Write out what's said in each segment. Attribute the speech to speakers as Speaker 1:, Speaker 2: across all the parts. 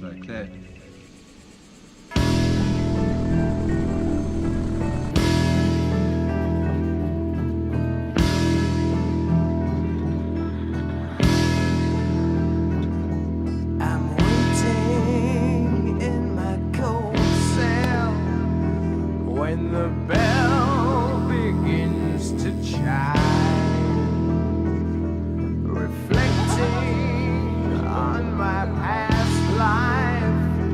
Speaker 1: very clear.
Speaker 2: When the bell begins to chime, reflecting on my past life,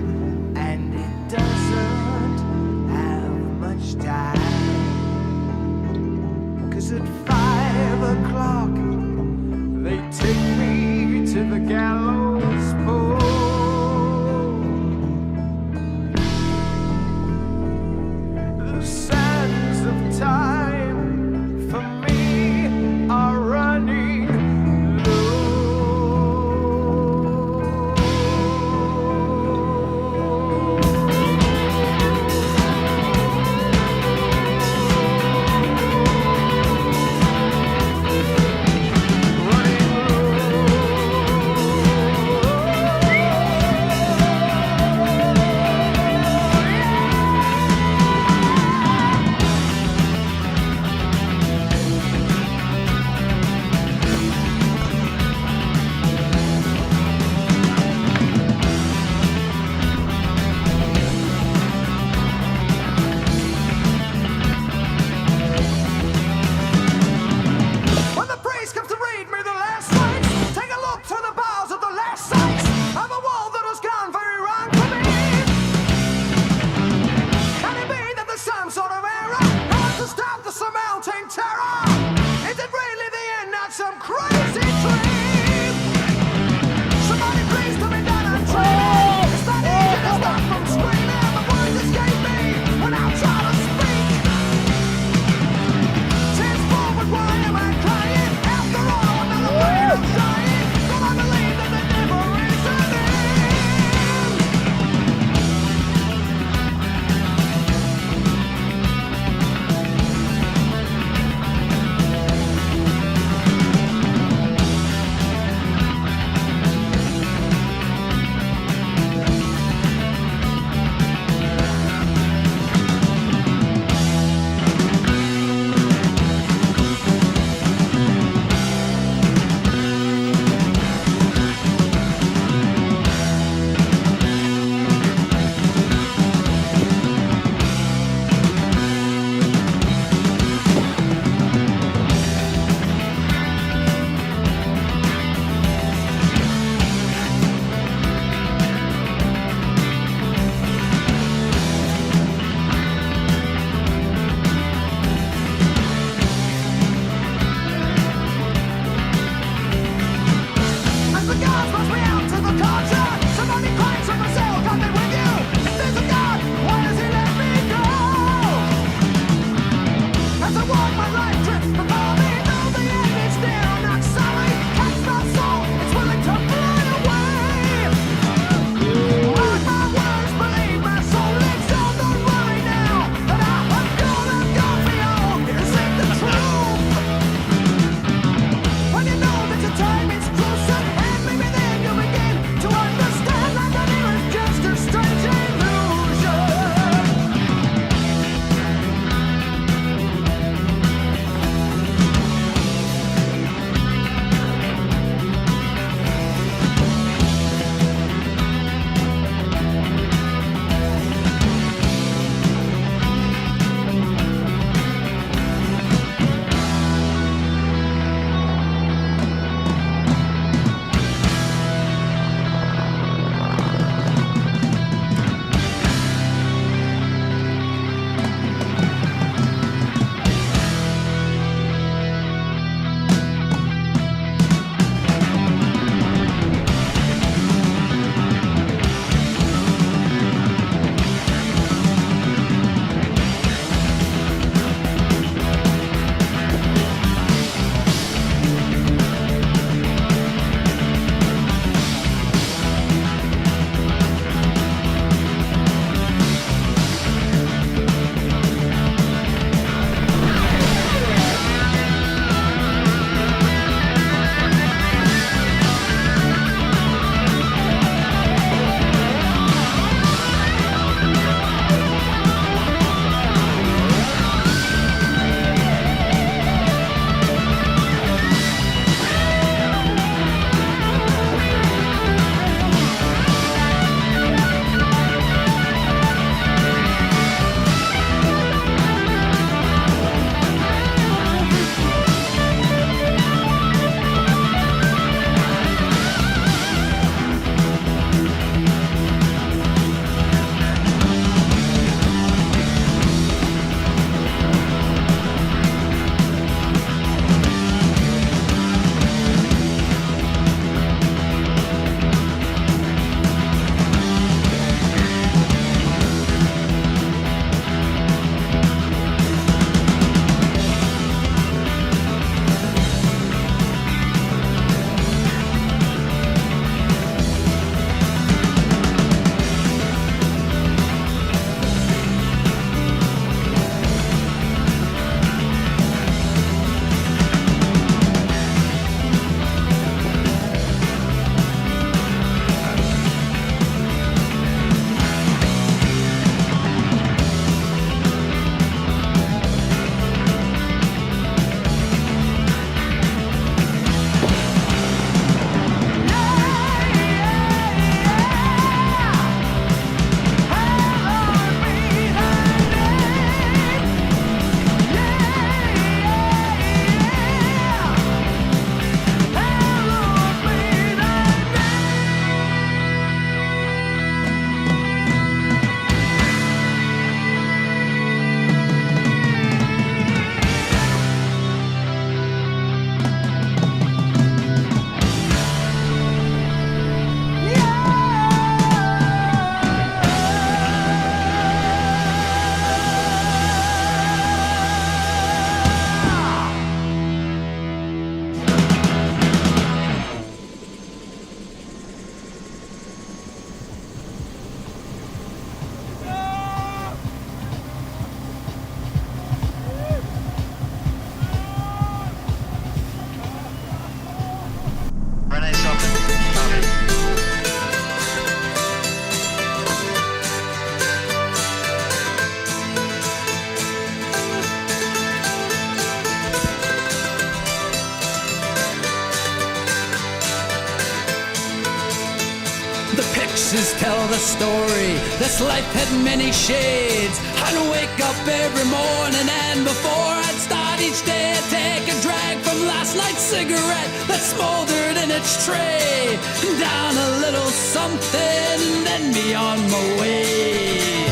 Speaker 1: tell the story. This life had many shades. I'd wake up every morning, and before I'd start each day, I'd take a drag from last night's cigarette that smoldered in its tray. Down a little something, and then be on my way.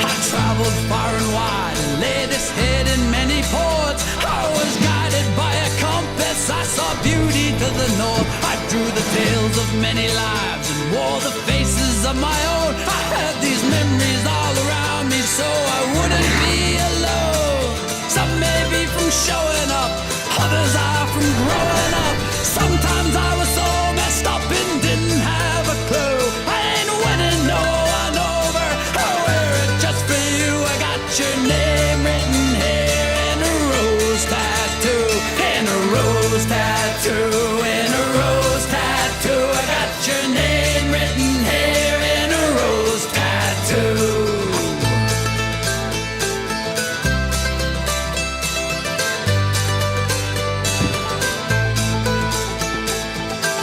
Speaker 1: I traveled far and wide and laid this head in many ports. I was guided by a compass, I saw beauty to the north. I drew the tales of many lives and wore the faces of my own. I had these memories all around me so I wouldn't be alone. Some may be from showing up, others are from growing up. Sometimes I was so messed up and didn't have a clue. I ain't winning no one over, I wear it just for you. I got your name written here in a rose tattoo, in a rose tattoo, in a rose tattoo. I got your name written here in a rose tattoo.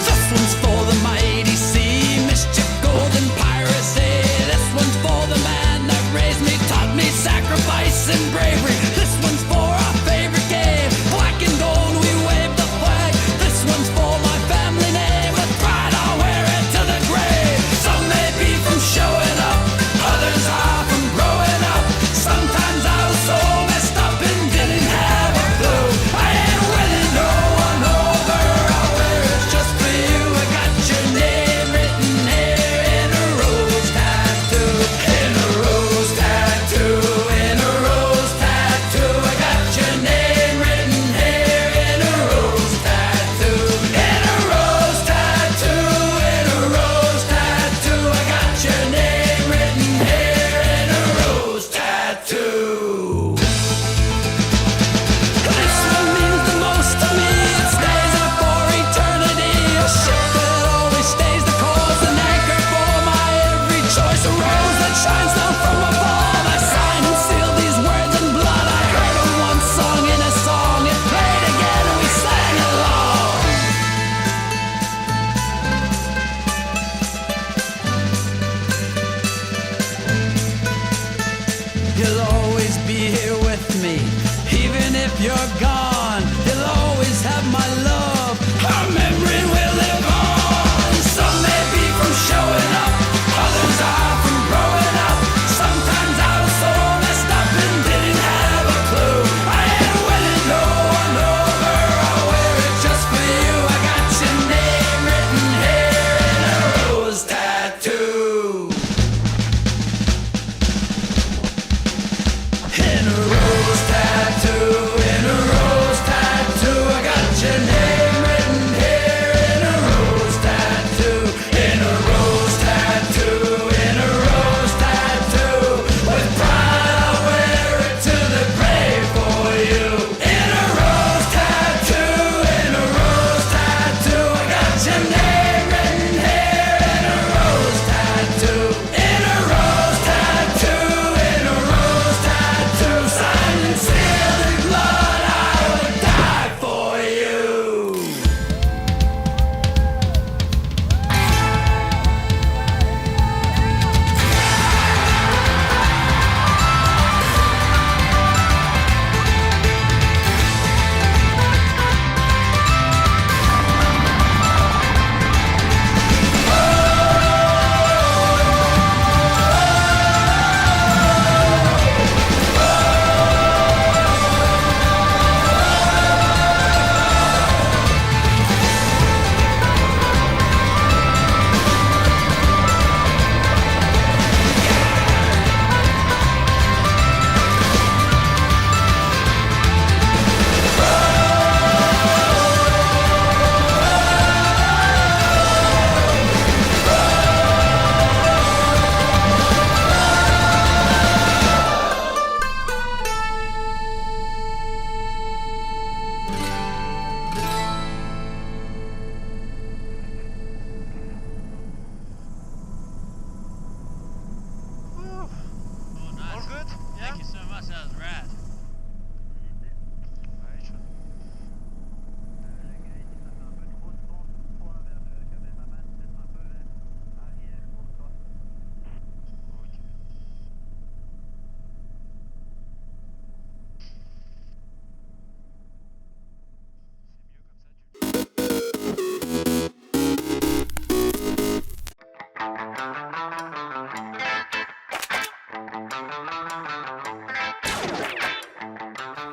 Speaker 1: This one's for the mighty sea, mischief, golden piracy. This one's for the man that raised me, taught me sacrifice and bravery. This one's for our favorite game, black and gold, we wave the flag. This one's for my family name, with pride I'll wear it to the grave. Some may be from showing up, others are from growing up. Sometimes I was so messed up and didn't have a clue. I ain't winning no one over, I'll wear it just for you. I got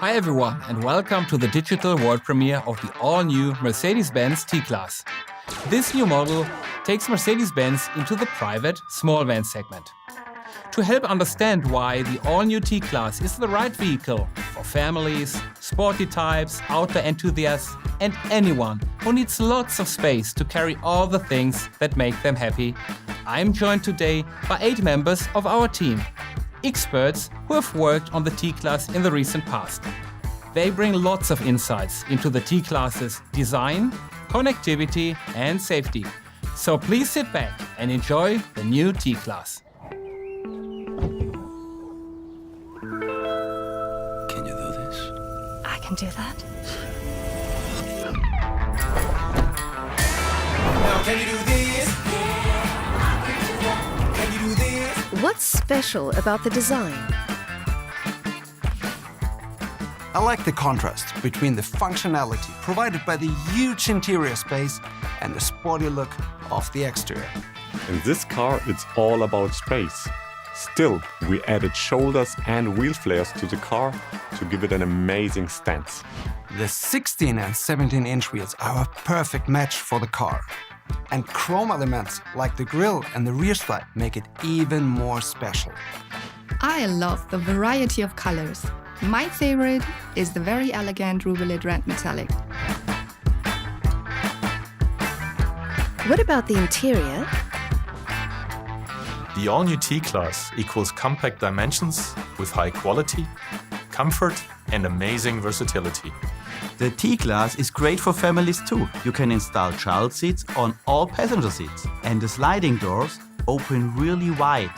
Speaker 3: Hi everyone and welcome to the digital world premiere of the all-new Mercedes-Benz T-Class. This new model takes Mercedes-Benz into the private small van segment. To help understand why the all-new T-Class is the right vehicle for families, sporty types, outdoor enthusiasts and anyone who needs lots of space to carry all the things that make them happy, I'm joined today by 8 members of our team, experts who have worked on the T-Class in the recent past. They bring lots of insights into the T-Class's design, connectivity and safety. So please sit back and enjoy the new T-Class.
Speaker 1: Can you do this?
Speaker 4: I can do that.
Speaker 2: Now can you do this? Can you do this?
Speaker 4: What's special about the design?
Speaker 5: I like the contrast between the functionality provided by the huge interior space and the sporty look of the exterior.
Speaker 6: In this car, it's all about space. Still, we added shoulders and wheel flares to the car to give it an amazing stance.
Speaker 5: The 16 and 17-inch wheels are a perfect match for the car. And chrome elements like the grille and the rear stripe make it even more special.
Speaker 7: I love the variety of colors. My favorite is the very elegant Rubelite Red Metallic.
Speaker 4: What about the interior?
Speaker 8: The all-new T-Class equals compact dimensions with high quality, comfort and amazing versatility.
Speaker 9: The T-Class is great for families too. You can install child seats on all passenger seats. And the sliding doors open really wide,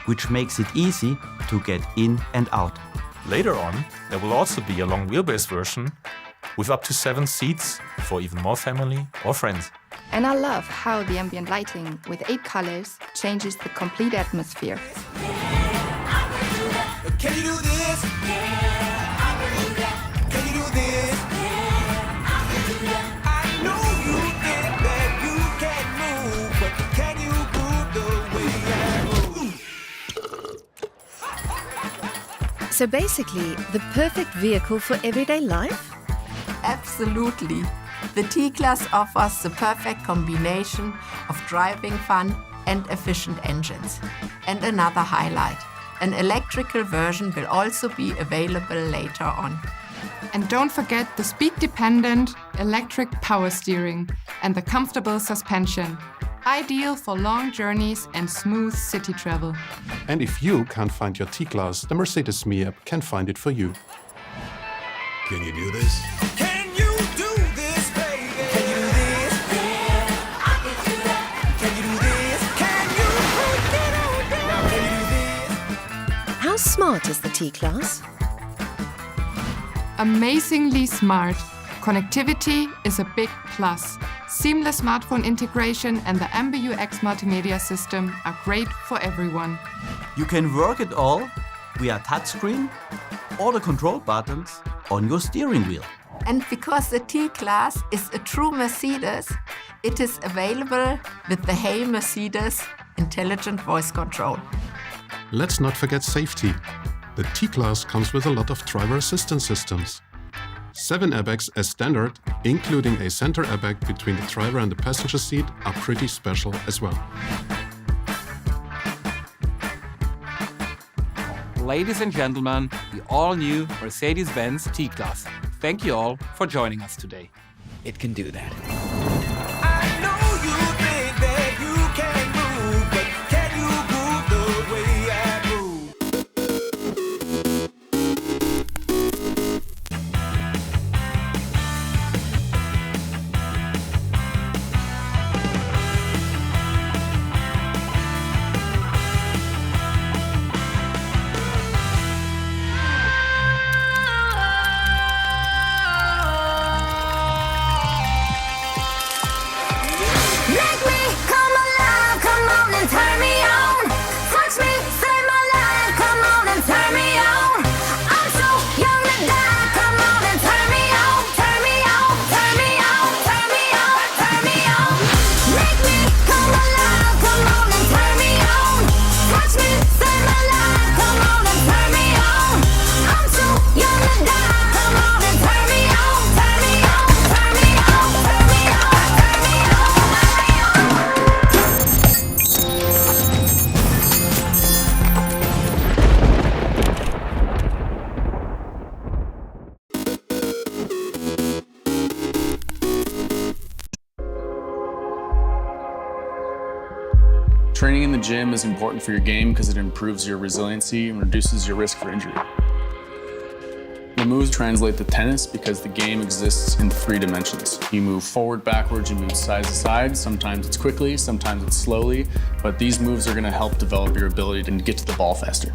Speaker 9: which makes it easy to get in and out.
Speaker 8: Later on, there will also be a long wheelbase version with up to 7 seats for even more family or friends.
Speaker 7: And I love how the ambient lighting with 8 colors changes the complete atmosphere.
Speaker 2: Can you do this? Can you do this? I know you think that you can move, but can you move the way I move?
Speaker 4: So basically, the perfect vehicle for everyday life?
Speaker 10: Absolutely. The T-Class offers the perfect combination of driving fun and efficient engines. And another highlight, an electrical version will also be available later on.
Speaker 11: And don't forget the speed-dependent electric power steering and the comfortable suspension. Ideal for long journeys and smooth city travel.
Speaker 12: And if you can't find your T-Class, the Mercedes Me app can find it for you.
Speaker 1: Can you do this?
Speaker 2: Can you do this, baby? Can you do this? I can do that. Can you do this? Can you do this? Now can you do this?
Speaker 4: How smart is the T-Class?
Speaker 11: Amazingly smart. Connectivity is a big plus. Seamless smartphone integration and the MBUX multimedia system are great for everyone.
Speaker 9: You can work it all via touchscreen or the control buttons on your steering wheel.
Speaker 10: And because the T-Class is a true Mercedes, it is available with the Hey Mercedes intelligent voice control.
Speaker 12: Let's not forget safety. The T-Class comes with a lot of driver assistance systems. 7 airbags as standard, including a center airbag between the driver and the passenger seat, are pretty special as well.
Speaker 3: Ladies and gentlemen, the all-new Mercedes-Benz T-Class. Thank you all for joining us today.
Speaker 1: It can do that.
Speaker 2: I know you think that you can move, but can you move the way I move?
Speaker 10: Make me come alive, come on and turn me on. Touch me, save my life, come on and turn me on. I'm so young to die, come on and turn me on. Turn me on, turn me on, turn me on, turn me on. Make me come alive, come on and turn me on. Touch me, save my life, come on and turn me on. I'm so young to die.
Speaker 13: Training in the gym is important for your game because it improves your resiliency and reduces your risk for injury. The moves translate to tennis because the game exists in 3 dimensions. You move forward, backwards, you move side to side. Sometimes it's quickly, sometimes it's slowly, but these moves are going to help develop your ability to get to the ball faster.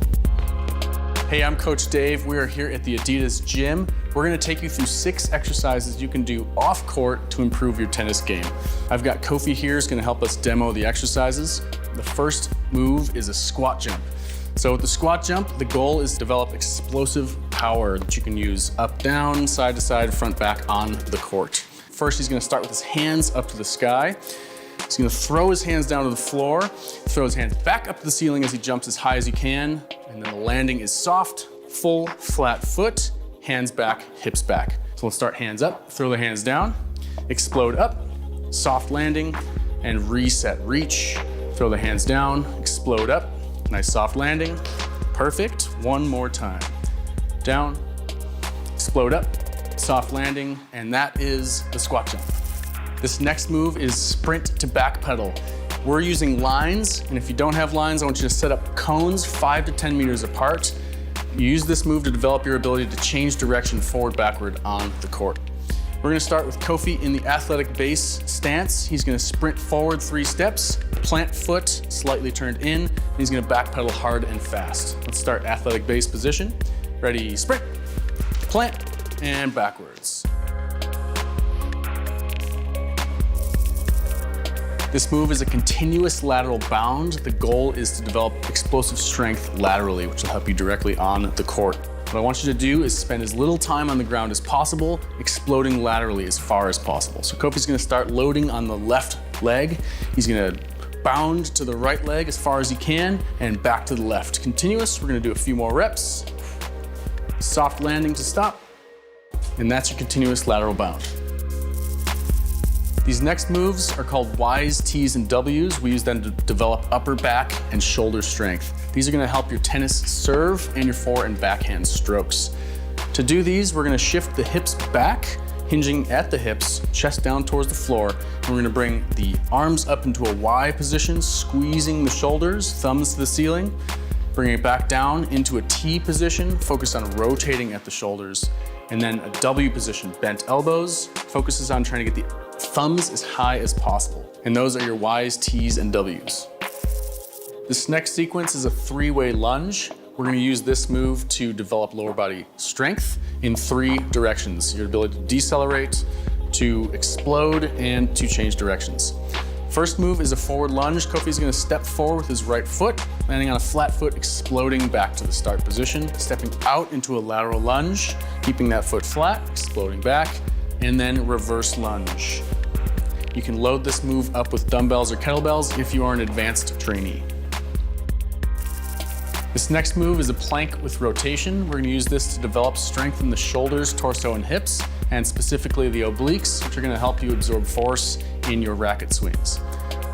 Speaker 13: Hey, I'm Coach Dave. We are here at the Adidas gym. We're going to take you through 6 exercises you can do off court to improve your tennis game. I've got Kofi here who's going to help us demo the exercises. The first move is a squat jump. So with the squat jump, the goal is to develop explosive power that you can use up, down, side to side, front, back on the court. First, he's going to start with his hands up to the sky. He's going to throw his hands down to the floor, throw his hands back up to the ceiling as he jumps as high as he can, and then the landing is soft, full, flat foot, hands back, hips back. So let's start hands up, throw the hands down, explode up, soft landing, and reset. Reach, throw the hands down, explode up, nice soft landing. Perfect. One more time. Down, explode up, soft landing, and that is the squat jump. This next move is sprint to back pedal. We're using lines, and if you don't have lines, I want you to set up cones 5 to 10 meters apart. Use this move to develop your ability to change direction forward, backward on the court. We're gonna start with Kofi in the athletic base stance. He's gonna sprint forward 3 steps, plant foot, slightly turned in, and he's gonna back pedal hard and fast. Let's start athletic base position. Ready, sprint, plant, and backwards. This move is a continuous lateral bound. The goal is to develop explosive strength laterally, which will help you directly on the court. What I want you to do is spend as little time on the ground as possible, exploding laterally as far as possible. So Kofi's gonna start loading on the left leg. He's gonna bound to the right leg as far as he can and back to the left. Continuous, we're gonna do a few more reps. Soft landing to stop, and that's your continuous lateral bound. These next moves are called Ys, Ts, and Ws. We use them to develop upper back and shoulder strength. These are gonna help your tennis serve and your fore and backhand strokes. To do these, we're gonna shift the hips back, hinging at the hips, chest down towards the floor, and we're gonna bring the arms up into a Y position, squeezing the shoulders, thumbs to the ceiling, bringing it back down into a T position, focus on rotating at the shoulders, and then a W position, bent elbows, focuses on trying to get the thumbs as high as possible. And those are your Ys, Ts, and Ws. This next sequence is a 3-way lunge. We're gonna use this move to develop lower body strength in 3 directions. Your ability to decelerate, to explode, and to change directions. First move is a forward lunge. Kofi's gonna step forward with his right foot, landing on a flat foot, exploding back to the start position, stepping out into a lateral lunge, keeping that foot flat, exploding back, and then reverse lunge. You can load this move up with dumbbells or kettlebells if you are an advanced trainee. This next move is a plank with rotation. We're gonna use this to develop strength in the shoulders, torso, and hips, and specifically the obliques, which are gonna help you absorb force in your racket swings.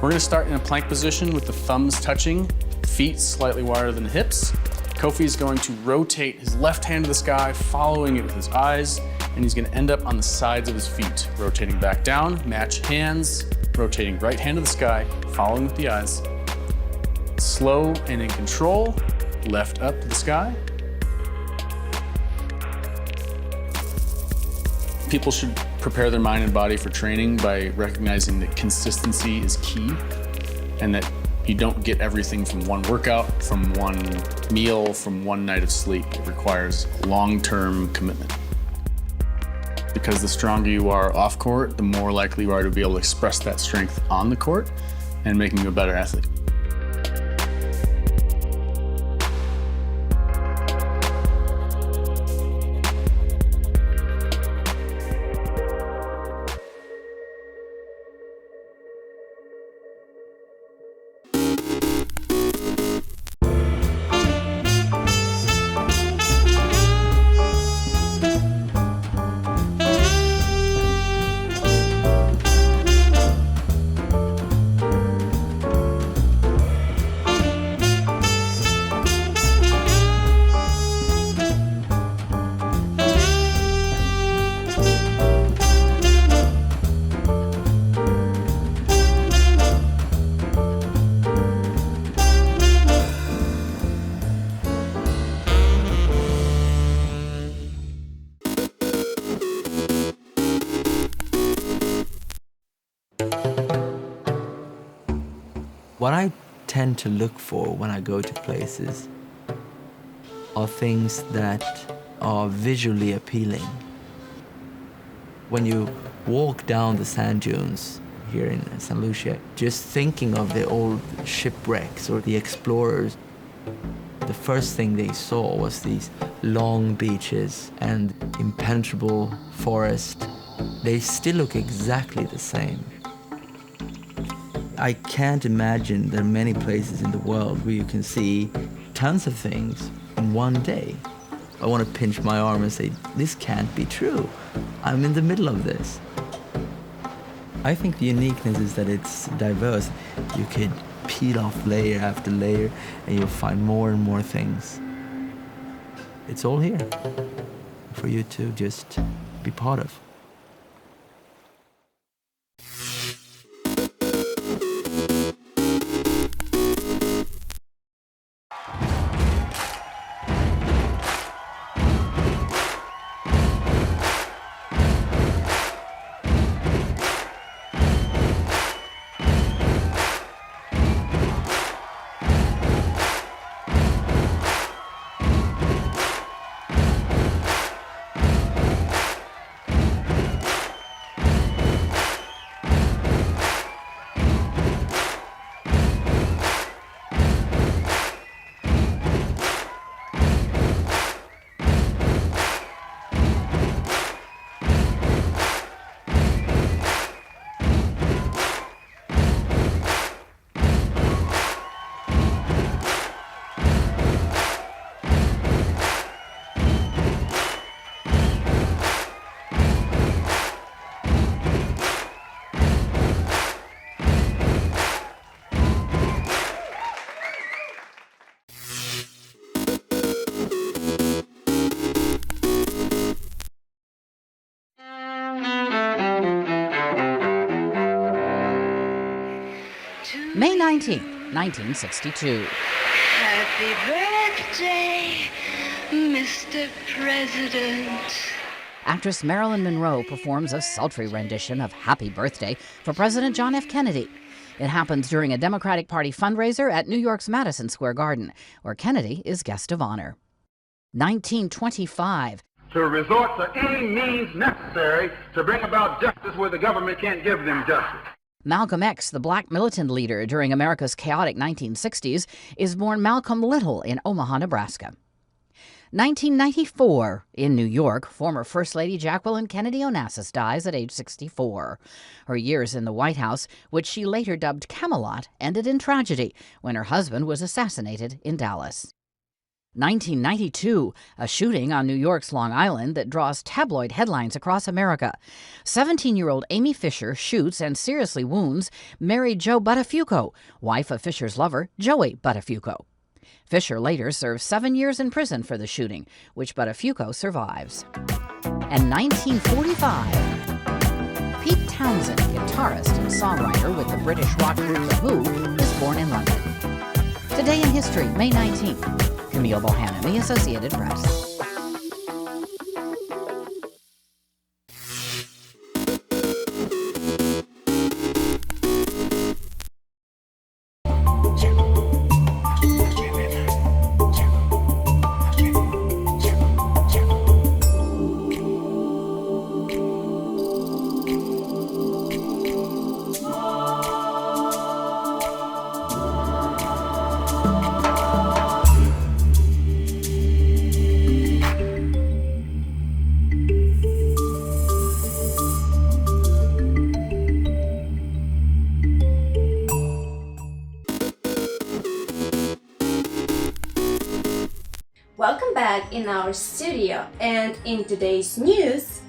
Speaker 13: We're gonna start in a plank position with the thumbs touching, feet slightly wider than the hips. Kofi is going to rotate his left hand to the sky, following it with his eyes, and he's gonna end up on the sides of his feet, rotating back down, match hands, rotating right hand to the sky, following with the eyes. Slow and in control, left up to the sky. People should prepare their mind and body for training by recognizing that consistency is key and that you don't get everything from one workout, from one meal, from one night of sleep. It requires long-term commitment. Because the stronger you are off court, the more likely you are to be able to express that strength on the court and making you a better athlete.
Speaker 14: What I tend to look for when I go to places are things that are visually appealing. When you walk down the sand dunes here in St. Lucia, just thinking of the old shipwrecks or the explorers, the first thing they saw was these long beaches and impenetrable forest. They still look exactly the same. I can't imagine there are many places in the world where you can see tons of things in one day. I want to pinch my arm and say, this can't be true. I'm in the middle of this. I think the uniqueness is that it's diverse. You could peel off layer after layer and you'll find more and more things. It's all here for you to just be part of.
Speaker 15: May 19, 1962.
Speaker 16: Happy birthday, Mr. President.
Speaker 15: Actress Marilyn Monroe performs a sultry rendition of Happy Birthday for President John F. Kennedy. It happens during a Democratic Party fundraiser at New York's Madison Square Garden, where Kennedy is guest of honor. 1925.
Speaker 17: To resort to any means necessary to bring about justice where the government can't give them justice.
Speaker 15: Malcolm X, the black militant leader during America's chaotic 1960s, is born Malcolm Little in Omaha, Nebraska. 1994, in New York, former First Lady Jacqueline Kennedy Onassis dies at age 64. Her years in the White House, which she later dubbed Camelot, ended in tragedy when her husband was assassinated in Dallas. 1992, a shooting on New York's Long Island that draws tabloid headlines across America. 17-year-old Amy Fisher shoots and seriously wounds married Joe Buttafuoco, wife of Fisher's lover, Joey Buttafuoco. Fisher later served 7 years in prison for the shooting, which Buttafuoco survives. And 1945, Pete Townsend, guitarist and songwriter with the British rock group The Who, is born in London. Today in History, May 19th. Camille Bohannon, The Associated Press.
Speaker 18: Welcome back in our studio, and in today's news,